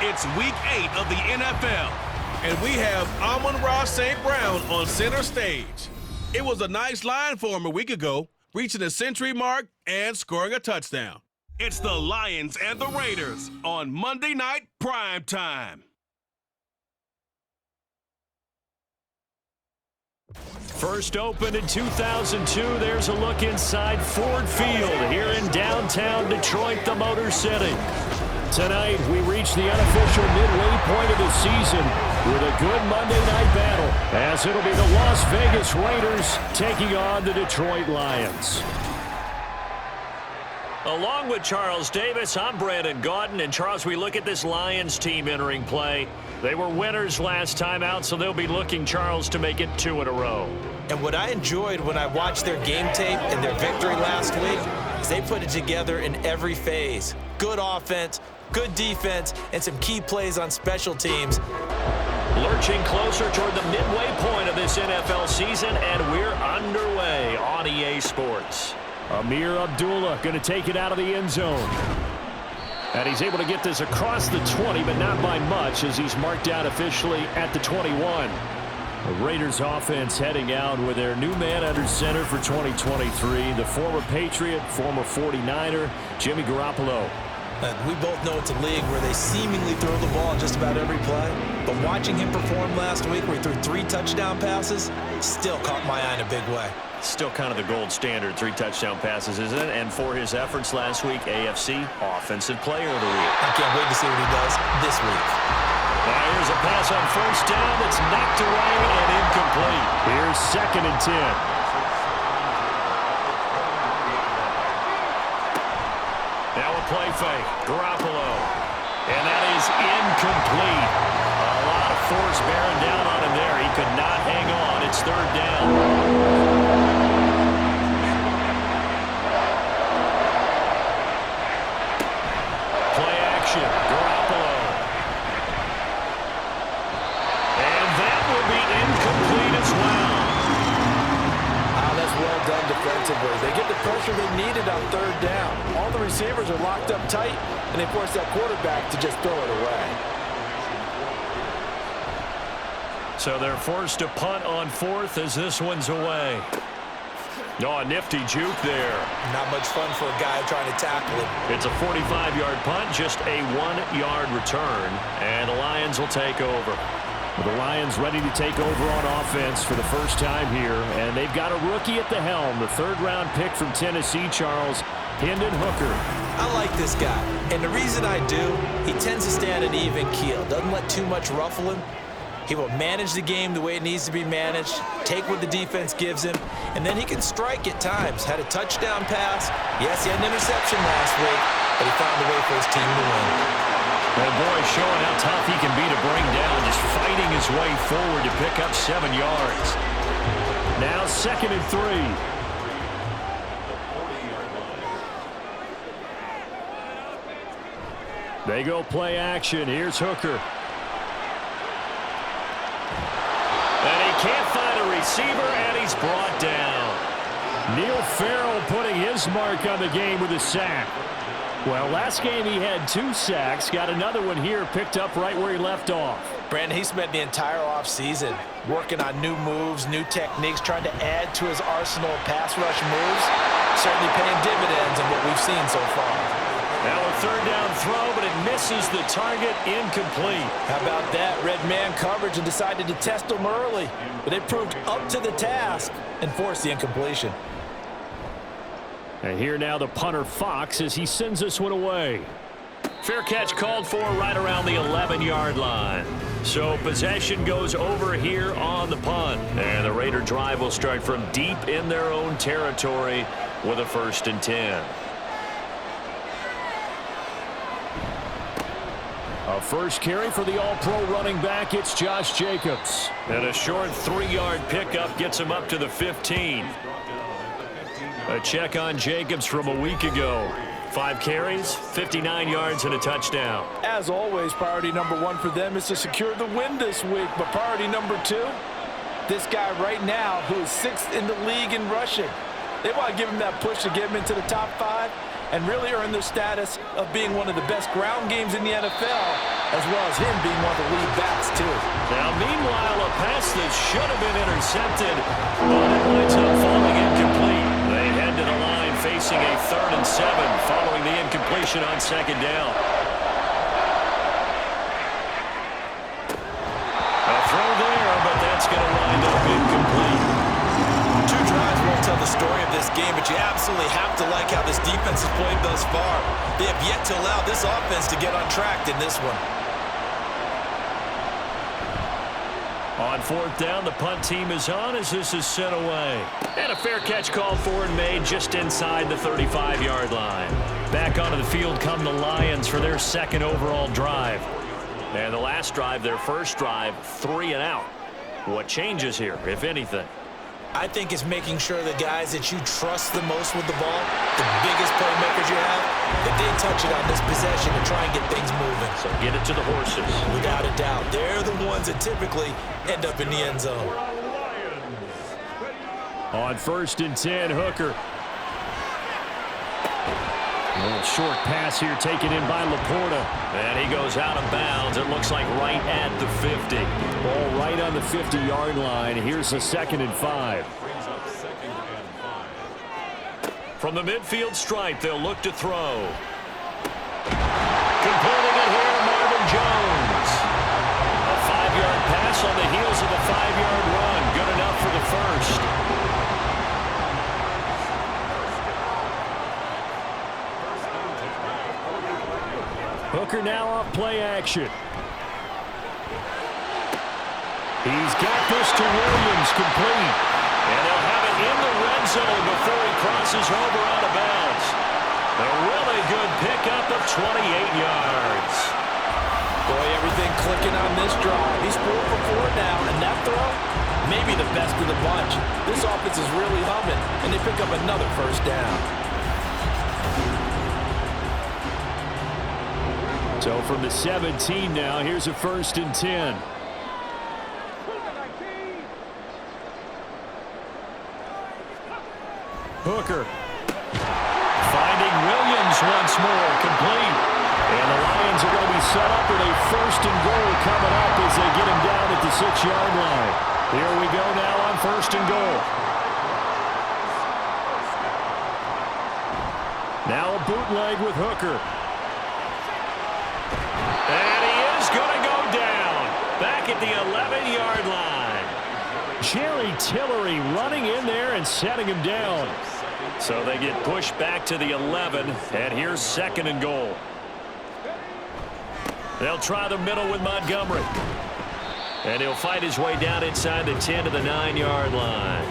It's Week 8 of the NFL, and we have Amon-Ra St. Brown on center stage. It was a nice line for him a week ago, reaching the century mark and scoring a touchdown. It's the Lions and the Raiders on Monday Night Prime Time. First opened in 2002, there's a look inside Ford Field here in downtown Detroit, the Motor City. Tonight, we reach the unofficial midway point of the season with a good Monday night battle, as it'll be the Las Vegas Raiders taking on the Detroit Lions. Along with Charles Davis, I'm Brandon Gaudin. And Charles, we look at this Lions team entering play. They were winners last time out, so they'll be looking, Charles, to make it 2 in a row. And what I enjoyed when I watched their game tape and their victory last week is they put it together in every phase. Good offense, good defense, and some key plays on special teams. Lurching closer toward the midway point of this NFL season, and we're underway on EA Sports. Amir Abdullah going to take it out of the end zone. And he's able to get this across the 20, but not by much, as he's marked out officially at the 21. The Raiders offense heading out with their new man under center for 2023, the former Patriot, former 49er, Jimmy Garoppolo. And we both know it's a league where they seemingly throw the ball just about every play. But watching him perform last week where he threw 3 touchdown passes still caught my eye in a big way. Still kind of the gold standard, 3 touchdown passes, isn't it? And for his efforts last week, AFC Offensive Player of the Week. I can't wait to see what he does this week. Now here's a pass on first down that's knocked away and incomplete. Here's 2nd and 10. Now a play fake. Garoppolo. And that is incomplete. A lot of force bearing down on him there. He could not hang on. It's 3rd down. Play action. Garoppolo. And that will be incomplete as well. That's well done defensively. They get the pressure they needed on 3rd down. All the receivers are locked up tight, and they force that quarterback to just throw it away. So they're forced to punt on 4th as this one's away. Oh, a nifty juke there. Not much fun for a guy trying to tackle it. It's a 45-yard punt, just a 1-yard return, and the Lions will take over. Well, the Lions ready to take over on offense for the first time here, and they've got a rookie at the helm, the 3rd-round pick from Tennessee, Charles, Hendon Hooker. I like this guy, and the reason I do, he tends to stay on an even keel, doesn't let too much ruffle him. He will manage the game the way it needs to be managed, take what the defense gives him, and then he can strike at times. Had a touchdown pass. Yes, he had an interception last week, but he found a way for his team to win. Well, boy, showing how tough he can be to bring down, just fighting his way forward to pick up 7 yards. Now 2nd and 3. They go play action. Here's Hooker. And he can't find a receiver, and he's brought down. Neil Farrell putting his mark on the game with a sack. Well, last game he had 2 sacks. Got another one here, picked up right where he left off. Brandon, he spent the entire offseason working on new moves, new techniques, trying to add to his arsenal of pass rush moves. Certainly paying dividends in what we've seen so far. Now a 3rd down throw, but it misses the target, incomplete. How about that? Red man coverage and decided to test him early. But they proved up to the task and forced the incompletion. And here now the punter Fox as he sends this one away. Fair catch called for right around the 11-yard line. So possession goes over here on the punt. And the Raider drive will start from deep in their own territory with a 1st and 10. A first carry for the all-pro running back. It's Josh Jacobs. And a short 3-yard pickup gets him up to the 15. A check on Jacobs from a week ago. 5 carries, 59 yards, and a touchdown. As always, priority number 1 for them is to secure the win this week. But priority number 2, this guy right now who is 6th in the league in rushing. They want to give him that push to get him into the top 5. and really earn their status of being one of the best ground games in the NFL, as well as him being one of the lead backs, too. Now, meanwhile, a pass that should have been intercepted, but it winds up falling incomplete. They head to the line facing a 3rd and 7 following the incompletion on 2nd down. A throw there, but that's going to wind up incomplete. 2 drives won't tell the story of this game, but you absolutely have to like how this defense has played thus far. They have yet to allow this offense to get on track in this one. On 4th down, the punt team is on as this is sent away. And a fair catch called for and made just inside the 35-yard line. Back onto the field come the Lions for their 2nd overall drive. And the last drive, their first drive, 3 and out. What changes here, if anything? I think it's making sure the guys that you trust the most with the ball, the biggest playmakers you have, that they touch it on this possession and try and get things moving. So get it to the horses. Without a doubt. They're the ones that typically end up in the end zone. On 1st and 10, Hooker. A little short pass here taken in by Laporta. And he goes out of bounds. It looks like right at the 50. Ball right on the 50-yard line. Here's a 2nd and 5. From the midfield stripe, they'll look to throw. Completing it here, Marvin Jones. A 5-yard pass on the heels of a 5-yard run. Good enough for the first. Hooker now off play action. He's got this to Williams, complete. And they'll have it in the red zone before he crosses over out of bounds. A really good pickup of 28 yards. Boy, everything clicking on this drive. He's 4 for 4 now, and that throw, maybe the best of the bunch. This offense is really humming, and they pick up another first down. So from the 17 now, here's a 1st and 10. Hooker. Finding Williams once more, complete. And the Lions are going to be set up with a 1st and goal coming up as they get him down at the 6-yard line. Here we go now on 1st and goal. Now a bootleg with Hooker. And he is going to go down. Back at the 11-yard line. Jerry Tillery running in there and setting him down. So they get pushed back to the 11, and here's 2nd and goal. They'll try the middle with Montgomery. And he'll fight his way down inside the 10 to the 9-yard line.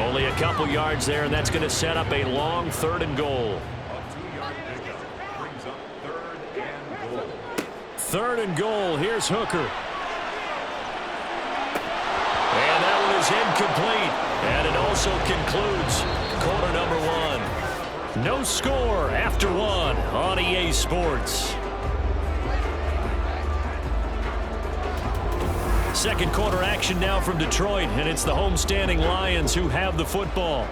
Only a couple yards there, and that's going to set up a long 3rd and goal. 3rd and goal. Here's Hooker. And that one is incomplete. And it also concludes quarter number 1. No score after 1 on EA Sports. 2nd quarter action now from Detroit, and it's the homestanding Lions who have the football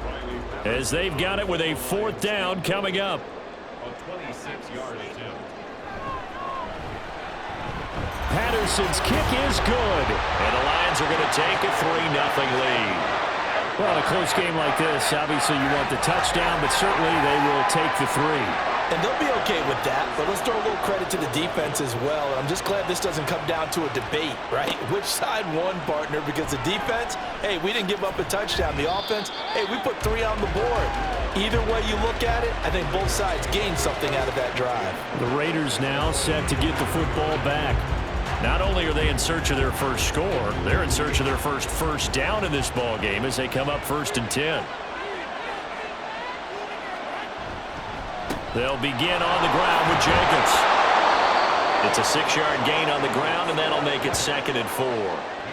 as they've got it with a 4th down coming up. Patterson's kick is good. And the Lions are going to take a 3-0 lead. Well, in a close game like this, obviously you want the touchdown, but certainly they will take the 3. And they'll be okay with that, but let's throw a little credit to the defense as well. I'm just glad this doesn't come down to a debate, right? Which side won, partner? Because the defense, hey, we didn't give up a touchdown. The offense, hey, we put 3 on the board. Either way you look at it, I think both sides gained something out of that drive. The Raiders now set to get the football back. Not only are they in search of their first score, they're in search of their first down in this ball game as they come up 1st and 10. They'll begin on the ground with Jacobs. It's a 6-yard gain on the ground, and that'll make it 2nd and 4.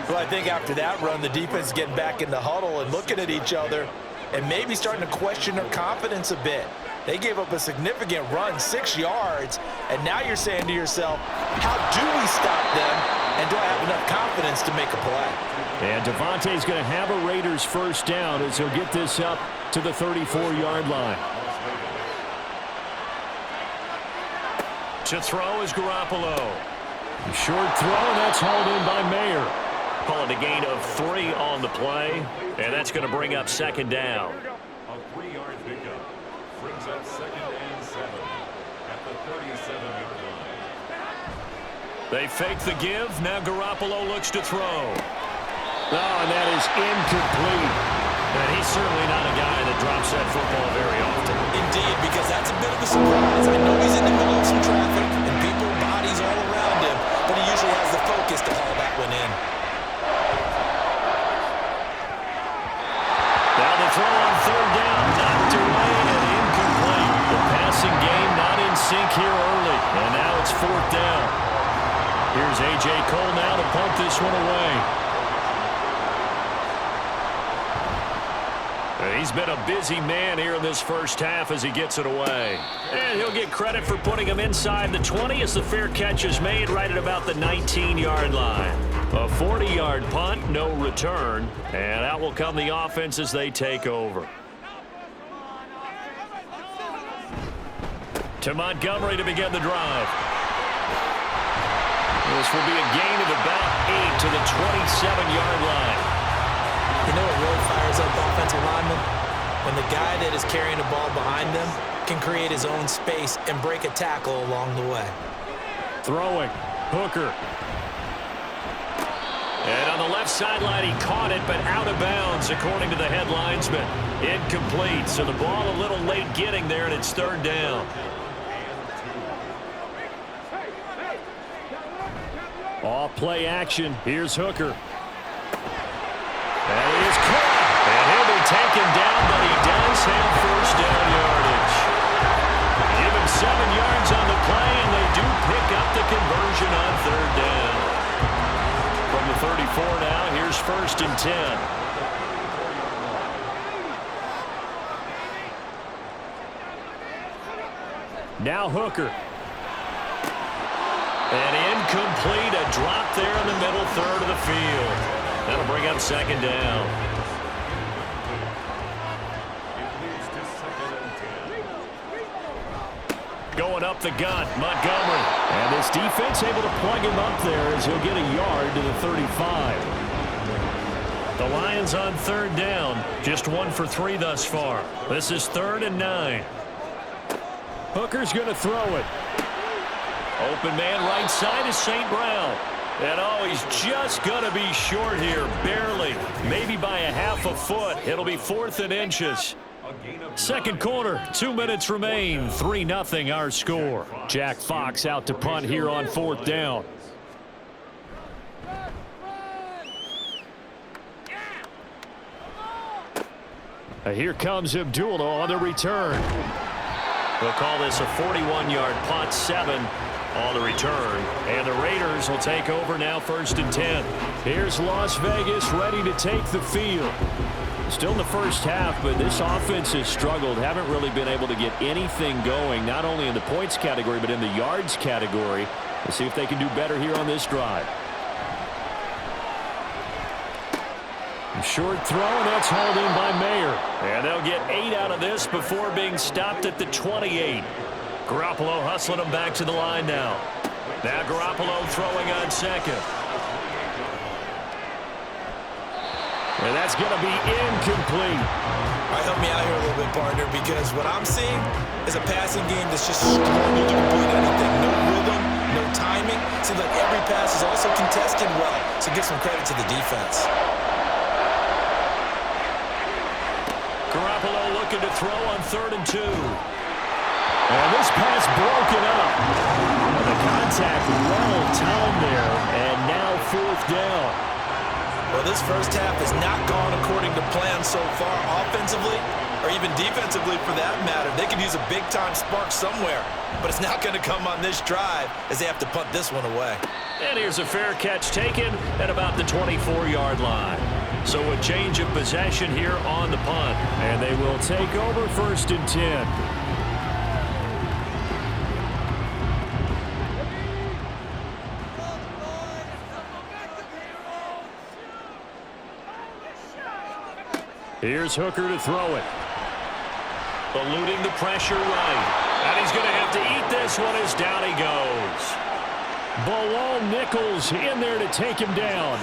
Well, I think after that run, the defense is getting back in the huddle and looking at each other and maybe starting to question their confidence a bit. They gave up a significant run, 6 yards, and now you're saying to yourself, how do we stop them, and do I have enough confidence to make a play? And Devontae's going to have a Raiders 1st down as he'll get this up to the 34-yard line. To throw is Garoppolo. Short throw, and that's hauled in by Mayer. Call it a gain of 3 on the play, and that's going to bring up second down. A 3-yard pickup brings up 2nd and 7 at the 37-yard line. They fake the give. Now Garoppolo looks to throw. Oh, and that is incomplete. And he's certainly not a guy that drops that football very often. Indeed, because that's a bit of a surprise. I know he's in the middle of some traffic and people, bodies all around him, but he usually has the focus to haul that one in. Now the throw on third down, knocked away and incomplete. The passing game not in sync here early, and now it's 4th down. Here's A.J. Cole now to punt this one away. He's been a busy man here in this first half as he gets it away. And he'll get credit for putting him inside the 20 as the fair catch is made right at about the 19-yard line. A 40-yard punt, no return, and out will come the offense as they take over. To Montgomery to begin the drive. This will be a gain of about 8 to the 27-yard line. You know what really fires up offensive linemen? When the guy that is carrying the ball behind them can create his own space and break a tackle along the way. Throwing. Hooker. And on the left sideline, he caught it, but out of bounds, according to the head linesman. Incomplete, so the ball a little late getting there, and it's 3rd down. Off play action. Here's Hooker. And he is caught. And he'll be taken down, but he does have first down yardage. Give him 7 yards on the play, and they do pick up the conversion on 3rd down. From the 34 now, here's 1st and 10. Now Hooker. And incomplete, a drop there in the middle third of the field. That'll bring up 2nd down. Going up the gut, Montgomery. And this defense able to plug him up there as he'll get a yard to the 35. The Lions on 3rd down, just 1 for 3 thus far. This is 3rd and 9. Hooker's going to throw it. Open man right side is St. Brown. And oh, he's just going to be short here, barely. Maybe by a half a foot. It'll be 4th and inches. Second quarter, 2 minutes remain. 3-0 our score. Jack Fox out to punt here on 4th down. Here comes Abdullah on the return. They'll call this a 41-yard punt, 7 on the return. And the Raiders will take over now, 1st and 10. Here's Las Vegas ready to take the field. Still in the first half, but this offense has struggled. Haven't really been able to get anything going, not only in the points category, but in the yards category. Let's see if they can do better here on this drive. Short throw, and that's hauled in by Mayer. And they'll get 8 out of this before being stopped at the 28. Garoppolo hustling them back to the line now. Now Garoppolo throwing on 2nd. And that's going to be incomplete. All right, help me out here a little bit, partner, because what I'm seeing is a passing game that's just struggling to complete anything. No rhythm, no timing. Seems like every pass is also contested well, so give some credit to the defense. Garoppolo looking to throw on 3rd and 2. And this pass broken up. The contact well timed there, and now 4th down. Well, this first half has not gone according to plan so far, offensively or even defensively for that matter. They could use a big-time spark somewhere, but it's not going to come on this drive as they have to punt this one away. And here's a fair catch taken at about the 24-yard line. So a change of possession here on the punt. And they will take over 1st and 10. Here's Hooker to throw it. Eluding the pressure right. And he's going to have to eat this one is down he goes. Bilal Nichols in there to take him down.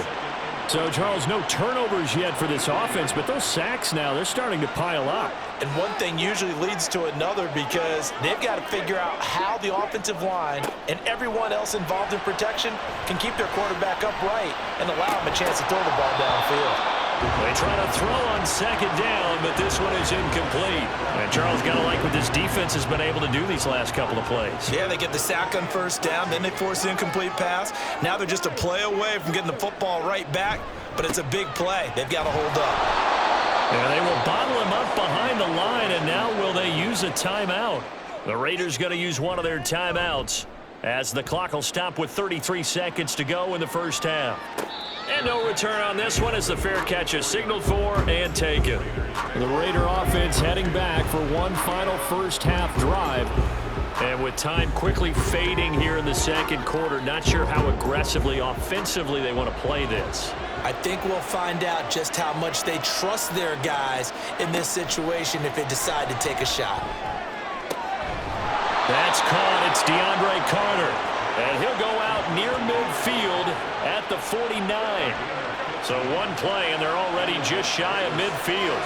So, Charles, no turnovers yet for this offense, but those sacks now, they're starting to pile up. And one thing usually leads to another because they've got to figure out how the offensive line and everyone else involved in protection can keep their quarterback upright and allow him a chance to throw the ball downfield. They try to throw on second down, but this one is incomplete. And Charles, got to like what this defense has been able to do these last couple of plays. Yeah, they get the sack on first down, then they force the incomplete pass. Now they're just a play away from getting the football right back, but it's a big play. They've got to hold up. And they will bottle him up behind the line, and now will they use a timeout? The Raiders going to use one of their timeouts as the clock will stop with 33 seconds to go in the first half. And no return on this one as the fair catch is signaled for and taken. The Raider offense heading back for one final first half drive. And with time quickly fading here in the second quarter, not sure how aggressively, offensively they want to play this. I think we'll find out just how much they trust their guys in this situation if they decide to take a shot. That's caught. It's DeAndre Carter. And he'll go out near midfield at the 49. So one play, and they're already just shy of midfield.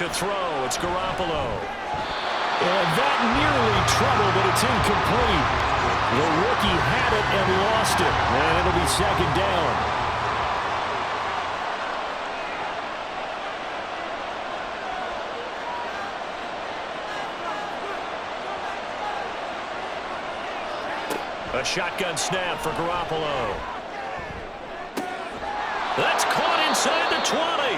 To throw, it's Garoppolo. And that nearly trouble, but it's incomplete. The rookie had it and lost it. And it'll be second down. A shotgun snap for Garoppolo. That's caught inside the 20.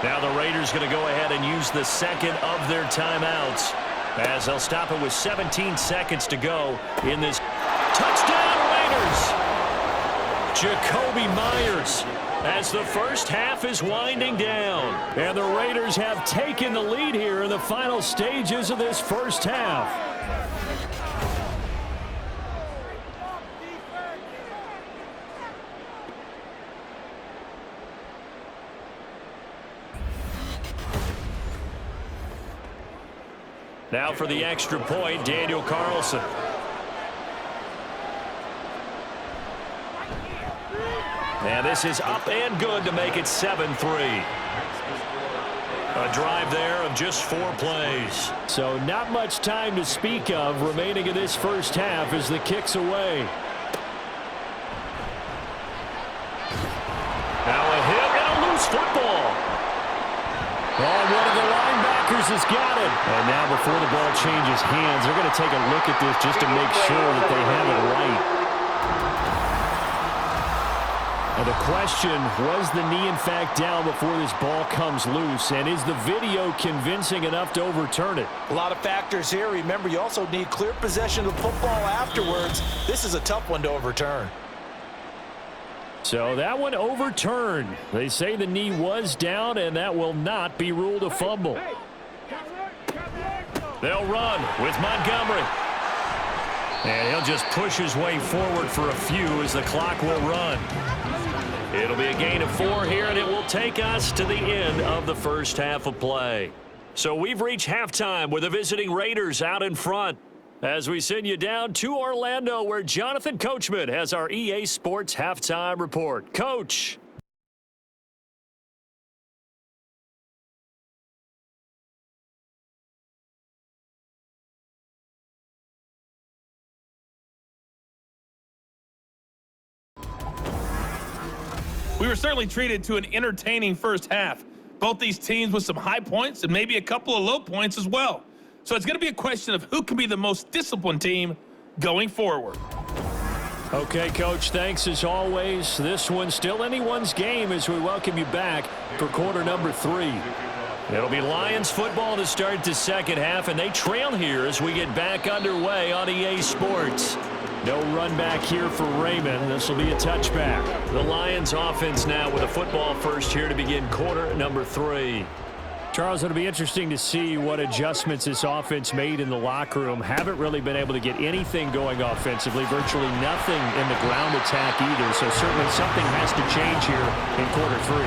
Now the Raiders going to go ahead and use the second of their timeouts as they'll stop it with 17 seconds to go in this. Touchdown Raiders! Jacoby Myers as the first half is winding down. And the Raiders have taken the lead here in the final stages of this first half. Now for the extra point, Daniel Carlson. And this is up and good to make it 7-3. A drive there of just 4 plays. So not much time to speak of remaining in this first half as the kick's away. Now a hit and a loose football. And one of the linebackers has got it. And now before the ball changes hands, they're going to take a look at this just to make sure that they have it right. And the question, was the knee in fact down before this ball comes loose? And is the video convincing enough to overturn it? A lot of factors here. Remember, you also need clear possession of the football afterwards. This is a tough one to overturn. So that one overturned. They say the knee was down, and that will not be ruled a fumble. They'll run with Montgomery. And he'll just push his way forward for a few as the clock will run. It'll be a gain of 4 here, and it will take us to the end of the first half of play. So we've reached halftime with the visiting Raiders out in front. As we send you down to Orlando, where Jonathan Coachman has our EA Sports Halftime Report. Coach. We were certainly treated to an entertaining first half. Both these teams with some high points and maybe a couple of low points as well. So it's going to be a question of who can be the most disciplined team going forward. Okay, Coach, thanks as always. This one's still anyone's game as we welcome you back for quarter number 3. It'll be Lions football to start the second half, and they trail here as we get back underway on EA Sports. No run back here for Raymond. This will be a touchback. The Lions offense now with a football first here to begin quarter number 3. Charles, it'll be interesting to see what adjustments this offense made in the locker room. Haven't really been able to get anything going offensively, virtually nothing in the ground attack either. So certainly something has to change here in quarter 3.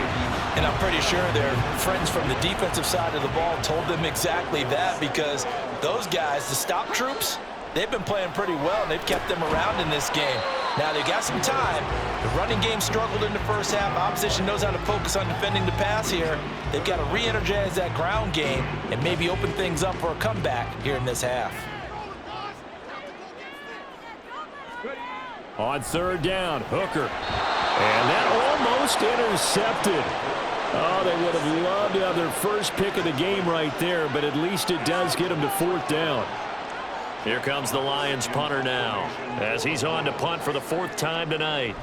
And I'm pretty sure their friends from the defensive side of the ball told them exactly that, because Those guys, the stop troops, they've been playing pretty well, and they've kept them around in this game. Now, they've got some time. The running game struggled in the first half. Opposition knows how to focus on defending the pass here. They've got to re-energize that ground game and maybe open things up for a comeback here in this half. On third down, Hooker. And that almost intercepted. Oh, they would have loved to have their first pick of the game right there, but at least it does get them to fourth down. Here comes the Lions punter now, as he's on to punt for the fourth time tonight.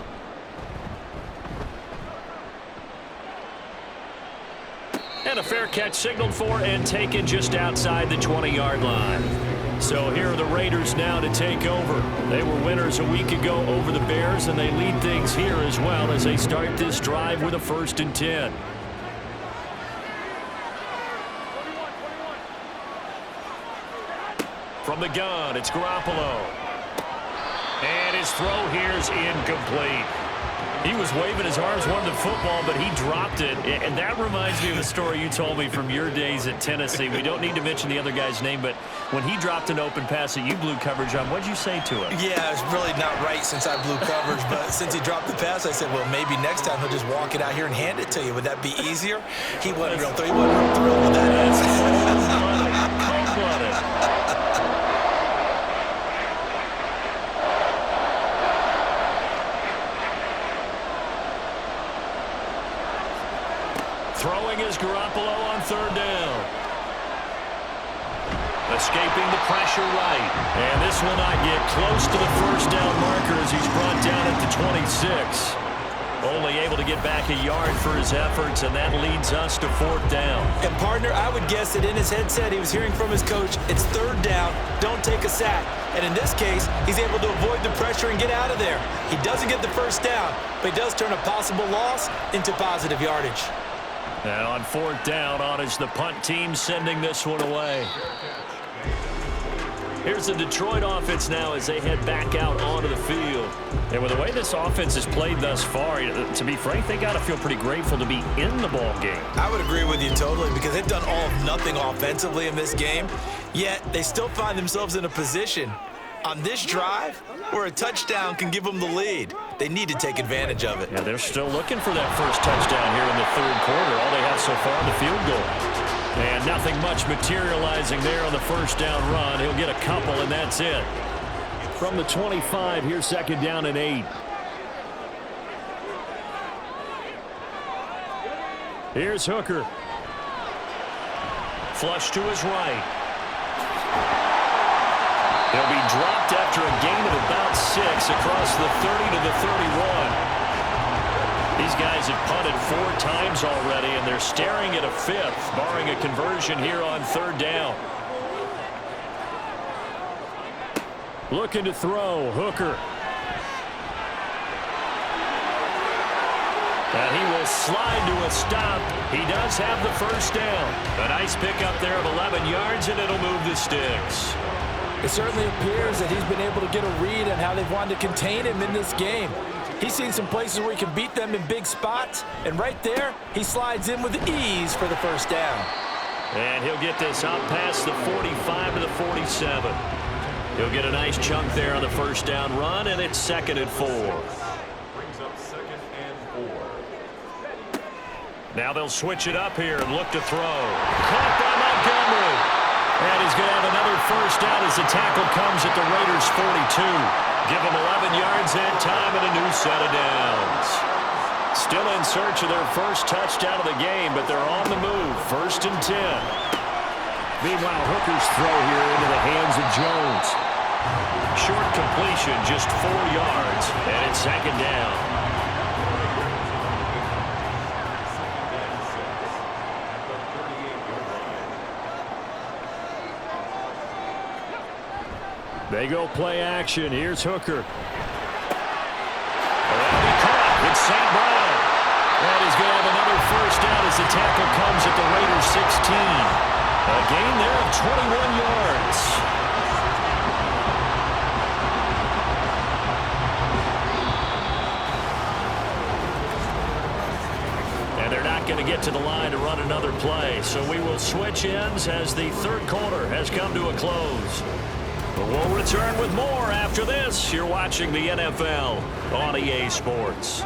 And a fair catch signaled for and taken just outside the 20-yard line. So here are the Raiders now to take over. They were winners a week ago over the Bears, and they lead things here as well as they start this drive with a 1st and 10. From the gun, it's Garoppolo. And his throw here is incomplete. He was waving his arms, wanted the football, but he dropped it. And that reminds me of a story you told me from your days at Tennessee. We don't need to mention the other guy's name, but when he dropped an open pass that you blew coverage on, what did you say to him? Yeah, it's really not right since I blew coverage, but since he dropped the pass, I said, well, maybe next time he'll just walk it out here and hand it to you. Would that be easier? He wasn't real thrilled with that. Cold-blooded. Throwing is Garoppolo on third down. Escaping the pressure right. And this will not get close to the first down marker as he's brought down at the 26. Only able to get back a yard for his efforts, and that leads us to fourth down. And, partner, I would guess that in his headset he was hearing from his coach, it's third down, don't take a sack. And in this case, he's able to avoid the pressure and get out of there. He doesn't get the first down, but he does turn a possible loss into positive yardage. And on fourth down, on is the punt team sending this one away. Here's the Detroit offense now as they head back out onto the field. And with the way this offense has played thus far, to be frank, they got to feel pretty grateful to be in the ball game. I would agree with you totally because they've done all of nothing offensively in this game, yet they still find themselves in a position on this drive where a touchdown can give them the lead. They need to take advantage of it. Yeah, they're still looking for that first touchdown here in the third quarter. All they have so far in the field goal. And nothing much materializing there on the first down run. He'll get a couple, and that's it. From the 25, here's second down and 8. Here's Hooker. Flush to his right. He'll be dropped after a gain of about 6 across the 30 to the 31. These guys have punted 4 times already, and they're staring at a 5th, barring a conversion here on third down. Looking to throw, Hooker. And he will slide to a stop. He does have the first down. A nice pickup there of 11 yards, and it'll move the sticks. It certainly appears that he's been able to get a read on how they've wanted to contain him in this game. He's seen some places where he can beat them in big spots, and right there, he slides in with ease for the first down. And he'll get this out past the 45 to the 47. He'll get a nice chunk there on the first down run, and it's 2nd and 4. Brings up 2nd and 4. Now they'll switch it up here and look to throw. Caught by Montgomery. And he's going to have another first down as the tackle comes at the Raiders' 42. Give them 11 yards that time and a new set of downs. Still in search of their first touchdown of the game, but they're on the move. 1st and 10. Meanwhile, Hooker's throw here into the hands of Jones. Short completion, just 4 yards, and it's 2nd down. They go play action. Here's Hooker. That'll be caught. It's St. Brown. And he's going to have another first down as the tackle comes at the Raiders' 16. A gain there of 21 yards. And they're not going to get to the line to run another play. So we will switch ends as the third quarter has come to a close. But we'll return with more after this. You're watching the NFL on EA Sports.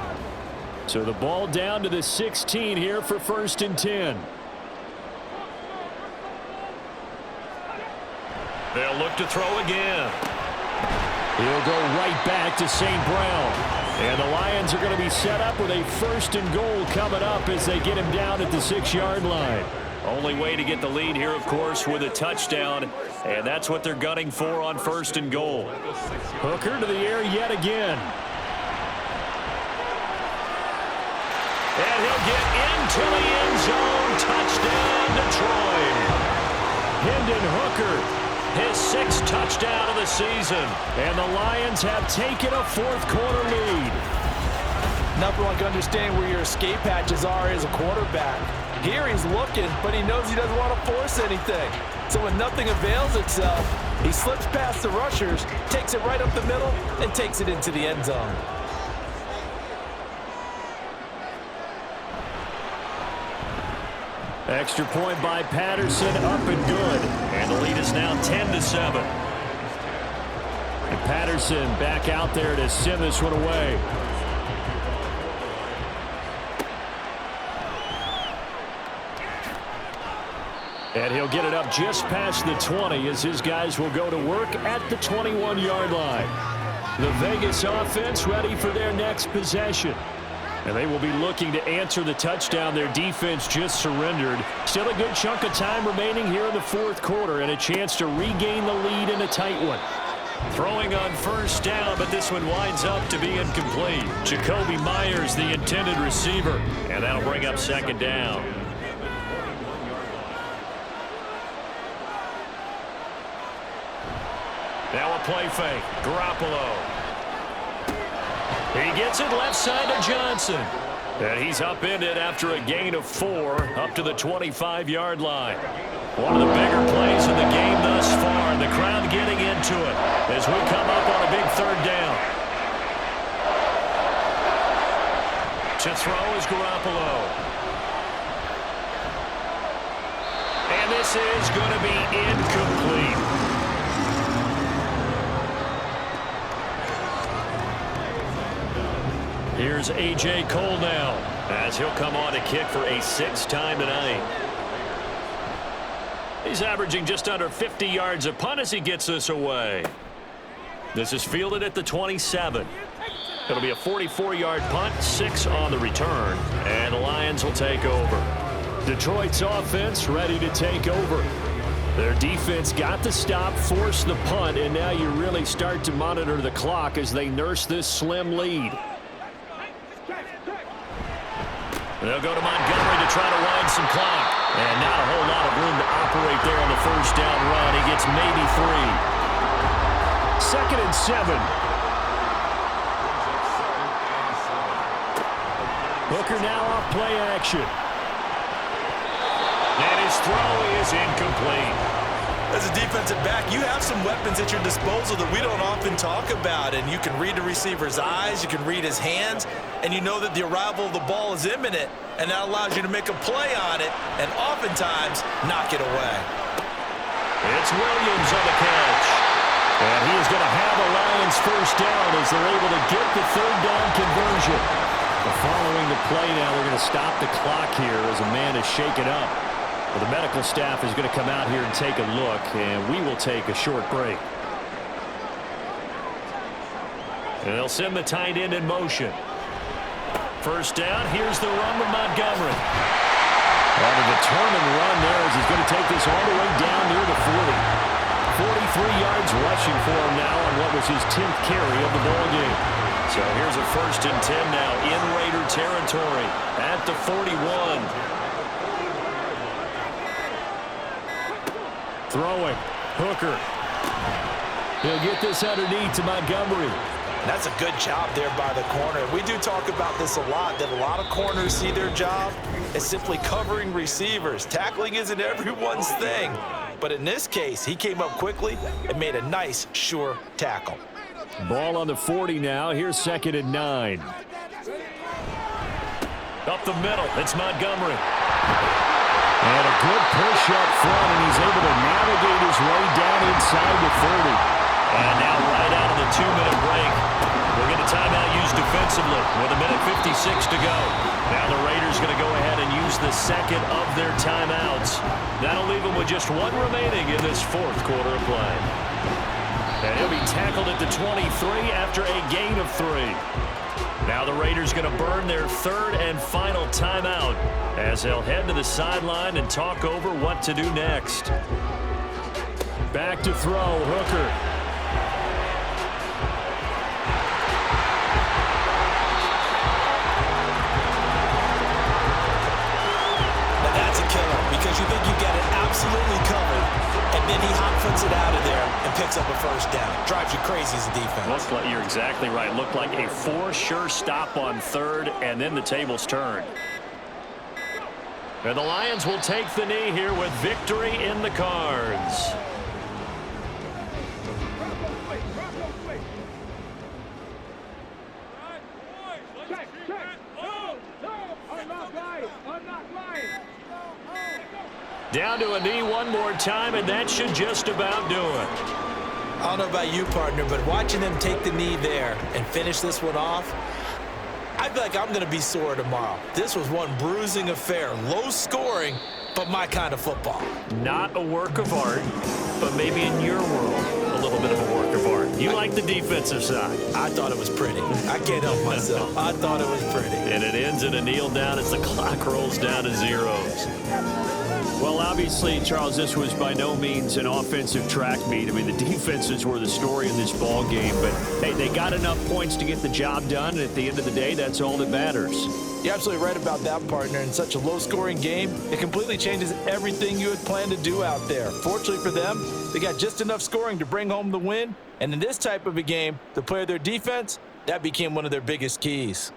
So the ball down to the 16 here for 1st and 10. They'll look to throw again. He'll go right back to St. Brown. And the Lions are going to be set up with a 1st and goal coming up as they get him down at the 6-yard line. Only way to get the lead here, of course, with a touchdown. And that's what they're gunning for on 1st and goal. Hooker to the air yet again. And he'll get into the end zone. Touchdown, Detroit. Hendon Hooker, his 6th touchdown of the season. And the Lions have taken a 4th quarter lead. Nothing like understanding where your escape hatches are as a quarterback. Here he's looking, but he knows he doesn't want to force anything. So when nothing avails itself, he slips past the rushers, takes it right up the middle, and takes it into the end zone. Extra point by Patterson, up and good. And the lead is now 10-7. And Patterson back out there to send this one away. And he'll get it up just past the 20 as his guys will go to work at the 21-yard line. The Vegas offense ready for their next possession. And they will be looking to answer the touchdown their defense just surrendered. Still a good chunk of time remaining here in the 4th quarter and a chance to regain the lead in a tight one. Throwing on 1st down, but this one winds up to be incomplete. Jacoby Myers, the intended receiver, and that'll bring up 2nd down. Now a play fake. Garoppolo. He gets it left side to Johnson. And he's upended after a gain of 4 up to the 25-yard line. One of the bigger plays in the game thus far. And the crowd getting into it as we come up on a big 3rd down. To throw is Garoppolo. And this is going to be incomplete. Here's A.J. Cole now as he'll come on to kick for a 6th time tonight. He's averaging just under 50 yards a punt as he gets this away. This is fielded at the 27. It'll be a 44-yard punt, 6 on the return, and the Lions will take over. Detroit's offense ready to take over. Their defense got the stop, forced the punt, and now you really start to monitor the clock as they nurse this slim lead. They'll go to Montgomery to try to wind some clock. And not a whole lot of room to operate there on the 1st down run. He gets maybe 3. 2nd and 7. Hooker now off play action. And his throw is incomplete. As a defensive back, you have some weapons at your disposal that we don't often talk about. And you can read the receiver's eyes, you can read his hands, and you know that the arrival of the ball is imminent, and that allows you to make a play on it and oftentimes knock it away. It's Williams on the catch. And he is going to have a Lions 1st down as they're able to get the 3rd down conversion. Following the play now, they're going to stop the clock here as a man is shaken up. Well, the medical staff is going to come out here and take a look, and we will take a short break. And they'll send the tight end in motion. 1st down, here's the run with Montgomery. On a determined run there as he's going to take this all the way down near the 40. 43 yards rushing for him now on what was his 10th carry of the ball game. So here's a 1st and 10 now in Raider territory at the 41. Throwing. Hooker. He'll get this underneath to Montgomery. That's a good job there by the corner. We do talk about this a lot, that a lot of corners see their job as simply covering receivers. Tackling isn't everyone's thing. But in this case, he came up quickly and made a nice, sure tackle. Ball on the 40 now. Here's 2nd and 9. Up the middle, it's Montgomery. And a good push up front, and he's able to navigate his way down inside the 30. And now right out of the 2-minute break, we'll get a timeout used defensively with 1:56 to go. Now the Raiders going to go ahead and use the second of their timeouts. That'll leave them with just one remaining in this fourth quarter of play. And he'll be tackled at the 23 after a gain of 3. Now the Raiders going to burn their third and final timeout as they'll head to the sideline and talk over what to do next. Back to throw, Hooker. Now that's a killer because you think you've got it absolutely covered, and then he hot-foots it out of there and picks up a first down. Drives you crazy as a defense. Looks like you're exactly right. Looked like a for-sure stop on third, and then the tables turned. And the Lions will take the knee here with victory in the cards. Down to a knee one more time, and that should just about do it. I don't know about you, partner, but watching them take the knee there and finish this one off, I feel like I'm going to be sore tomorrow. This was one bruising affair. Low scoring, but my kind of football. Not a work of art, but maybe in your world, a little bit of a work of art. You like the defensive side. I thought it was pretty. I can't help myself. I thought it was pretty. And it ends in a kneel down as the clock rolls down to zeros. Well, obviously, Charles, this was by no means an offensive track meet. I mean, the defenses were the story in this ball game, but hey, they got enough points to get the job done, and at the end of the day, that's all that matters. You're absolutely right about that, partner. In such a low-scoring game, it completely changes everything you had planned to do out there. Fortunately for them, they got just enough scoring to bring home the win, and in this type of a game, to play their defense, that became one of their biggest keys.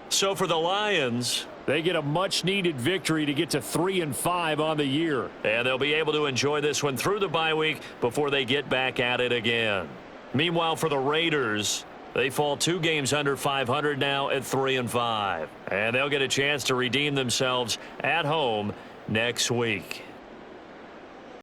So for the Lions, they get a much-needed victory to get to 3-5 on the year. And they'll be able to enjoy this one through the bye week before they get back at it again. Meanwhile, for the Raiders, they fall 2 games under 500 now at 3-5. And they'll get a chance to redeem themselves at home next week.